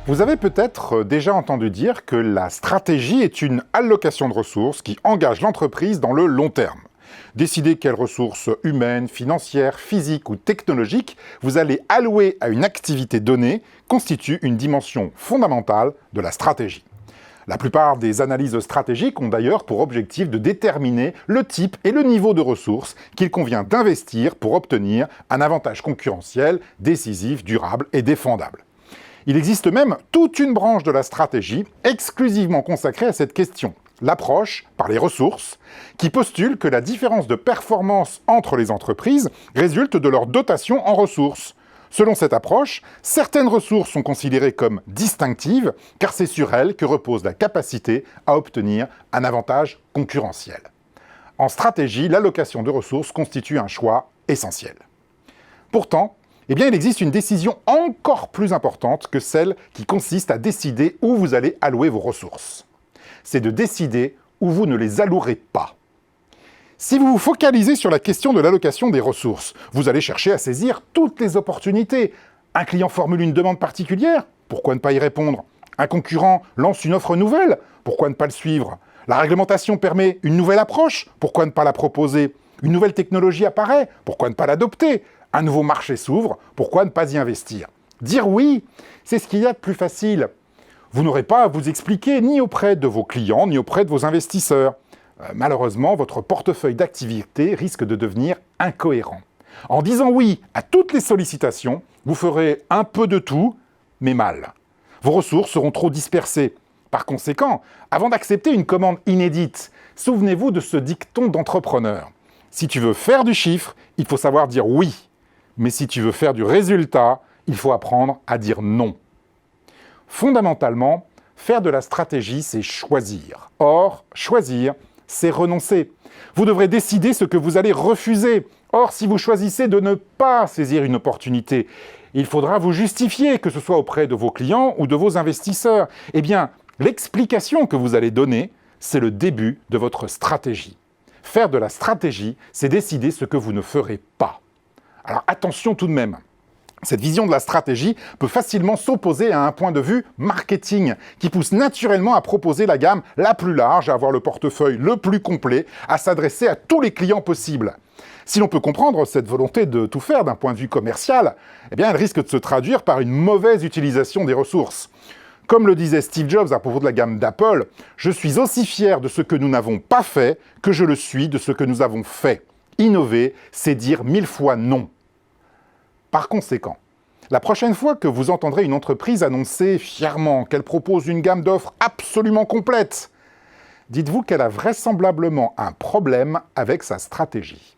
Vous avez peut-être déjà entendu dire que la stratégie est une allocation de ressources qui engage l'entreprise dans le long terme. Décider quelles ressources humaines, financières, physiques ou technologiques vous allez allouer à une activité donnée constitue une dimension fondamentale de la stratégie. La plupart des analyses stratégiques ont d'ailleurs pour objectif de déterminer le type et le niveau de ressources qu'il convient d'investir pour obtenir un avantage concurrentiel, décisif, durable et défendable. Il existe même toute une branche de la stratégie exclusivement consacrée à cette question, l'approche par les ressources, qui postule que la différence de performance entre les entreprises résulte de leur dotation en ressources. Selon cette approche, certaines ressources sont considérées comme distinctives, car c'est sur elles que repose la capacité à obtenir un avantage concurrentiel. En stratégie, l'allocation de ressources constitue un choix essentiel. Pourtant, il existe une décision encore plus importante que celle qui consiste à décider où vous allez allouer vos ressources. C'est de décider où vous ne les allouerez pas. Si vous vous focalisez sur la question de l'allocation des ressources, vous allez chercher à saisir toutes les opportunités. Un client formule une demande particulière, pourquoi ne pas y répondre? Un concurrent lance une offre nouvelle, pourquoi ne pas le suivre? La réglementation permet une nouvelle approche, pourquoi ne pas la proposer? Une nouvelle technologie apparaît, pourquoi ne pas l'adopter? Un nouveau marché s'ouvre, pourquoi ne pas y investir? Dire oui, c'est ce qu'il y a de plus facile. Vous n'aurez pas à vous expliquer ni auprès de vos clients, ni auprès de vos investisseurs. Malheureusement, votre portefeuille d'activités risque de devenir incohérent. En disant oui à toutes les sollicitations, vous ferez un peu de tout, mais mal. Vos ressources seront trop dispersées. Par conséquent, avant d'accepter une commande inédite, souvenez-vous de ce dicton d'entrepreneur. Si tu veux faire du chiffre, il faut savoir dire oui. Mais si tu veux faire du résultat, il faut apprendre à dire non. Fondamentalement, faire de la stratégie, c'est choisir. Or, choisir, c'est renoncer. Vous devrez décider ce que vous allez refuser. Or, si vous choisissez de ne pas saisir une opportunité, il faudra vous justifier, que ce soit auprès de vos clients ou de vos investisseurs. L'explication que vous allez donner, c'est le début de votre stratégie. Faire de la stratégie, c'est décider ce que vous ne ferez pas. Alors attention tout de même, cette vision de la stratégie peut facilement s'opposer à un point de vue marketing qui pousse naturellement à proposer la gamme la plus large, à avoir le portefeuille le plus complet, à s'adresser à tous les clients possibles. Si l'on peut comprendre cette volonté de tout faire d'un point de vue commercial, elle risque de se traduire par une mauvaise utilisation des ressources. Comme le disait Steve Jobs à propos de la gamme d'Apple, « Je suis aussi fier de ce que nous n'avons pas fait que je le suis de ce que nous avons fait. Innover, c'est dire 1000 fois non. » Par conséquent, la prochaine fois que vous entendrez une entreprise annoncer fièrement qu'elle propose une gamme d'offres absolument complète, dites-vous qu'elle a vraisemblablement un problème avec sa stratégie.